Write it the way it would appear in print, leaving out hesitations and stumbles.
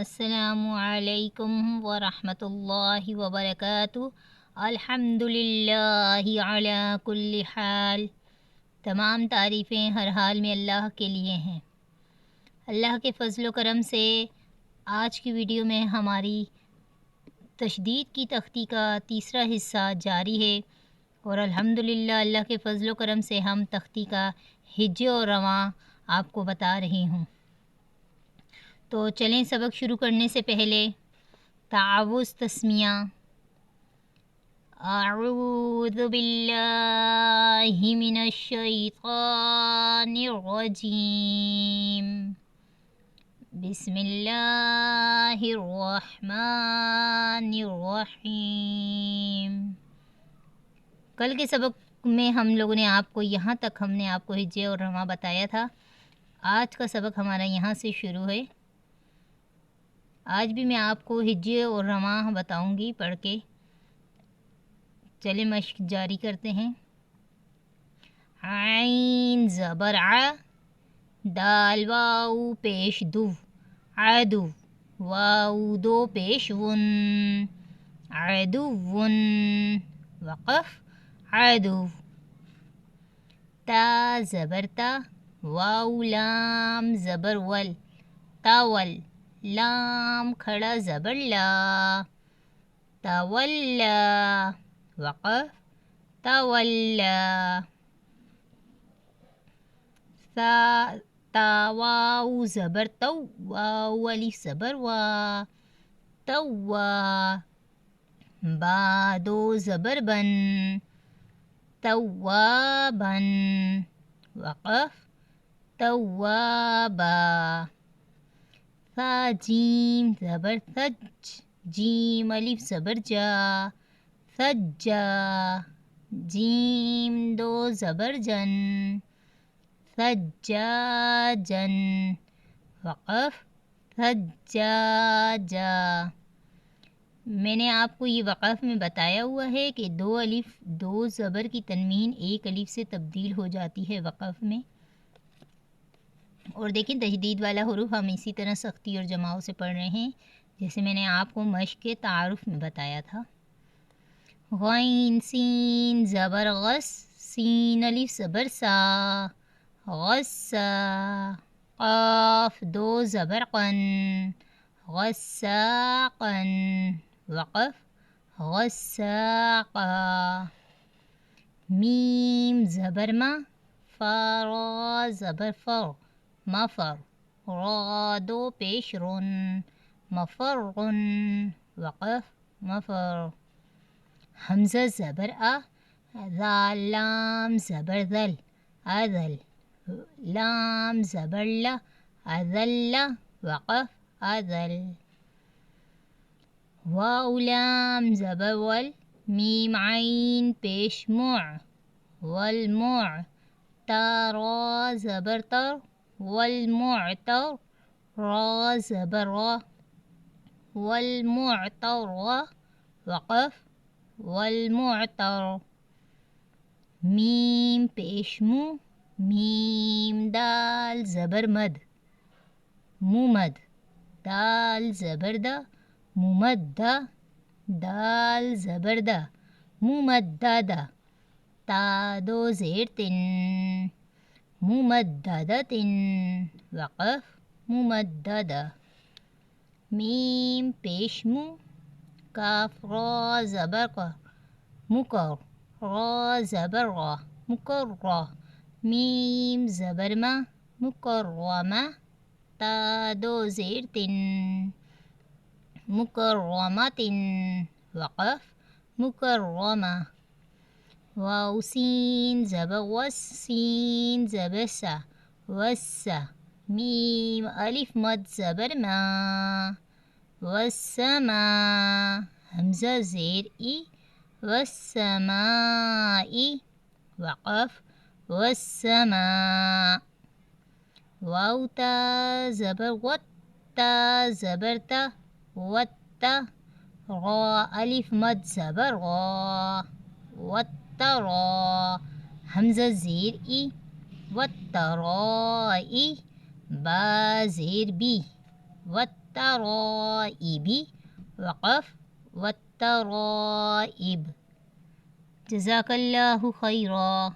السلام علیکم ورحمۃ اللہ وبرکاتہ۔ الحمد للہ علی کل حال، تمام تعریفیں ہر حال میں اللہ کے لیے ہیں۔ اللہ کے فضل و کرم سے آج کی ویڈیو میں ہماری تشدید کی تختی کا تیسرا حصہ جاری ہے، اور الحمد للہ اللہ کے فضل و کرم سے ہم تختی کا ہجے و رواں آپ کو بتا رہی ہوں۔ تو چلیں سبق شروع کرنے سے پہلے تعوذ تسمیہ۔ اعوذ باللہ من الشیطان الرجیم، بسم اللہ الرحمن الرحیم۔ کل کے سبق میں ہم لوگوں نے آپ کو یہاں تک ہجے اور رواں بتایا تھا۔ آج کا سبق ہمارا یہاں سے شروع ہے۔ آج بھی میں آپ کو ہجے اور رواں بتاؤں گی پڑھ کے۔ چلے مشق جاری کرتے ہیں۔ عین زبر ع، دال واو پیش دو، عدو، واو دو پیش ون، عدون، وقف عدو۔ تا زبر تا، واو لام زبر ول، تاول، لام کھڑا زبر لا، تولا، وقف تولا۔ تا واو زبر تو، واو الف زبر وا، توا۔ با دو زبر بن، توابن، وقف توابا۔ ثا جیم زبر ثج، جیم الف زبر جا، ثجا۔ جیم دو زبر جن، ثجاجن، وقف ثجاجا۔ میں نے آپ کو یہ وقف میں بتایا ہوا ہے کہ دو الف دو زبر کی تنوین ایک الف سے تبدیل ہو جاتی ہے وقف میں۔ اور دیکھیں تشدید والا حروف ہم اسی طرح سختی اور جماؤ سے پڑھ رہے ہیں، جیسے میں نے آپ کو مشق کے تعارف میں بتایا تھا۔ غین سین زبر غس، سین الف زبر سا، غسا۔ قاف دو زبر قن، غساقن، وقف غساقا۔ میم زبر ما، فا را زبر فر، مفر، را دو پیش رن، مفرن، وقف مفر۔ حمزہ زبر آ، ذال لام زبر ذل، اذل، لام زبر لا، اذل، وقف اذل۔ واو لام زبر ول، میم عین پیش مع، والمع۔ تا را زبر تر، والمعتر، را زبر را، والمعتر، وقف والمعتر۔ میم پیش مو، میم دال زبر مد، ممد، دال زبر دا، ممدہ، دال زبر دا، ممددہ۔ تا دو زیر تن، ممددۃ، وقف ممددہ۔ میم پیش مو، کاف را زبر کا، مکر، را زبر را، مکرہ۔ میم زبر ما، مکرمہ، تا دو زیر تن، مکرمۃ، وقف مکرمہ۔ واو سین زبر وس، سین زبر سا، وسا۔ میم الف مد زبر ما، والسما۔ حمزہ زیر ای، والسماء، وقف والسماء۔ واو تا زبر وت، تا زبر تا، وتا۔ را الف مد زبر غا، وترا۔ حمزہ زیر ای، وترائی۔ با زیر بی، والترائب وقف والترائب. جزاک اللہ خیرا.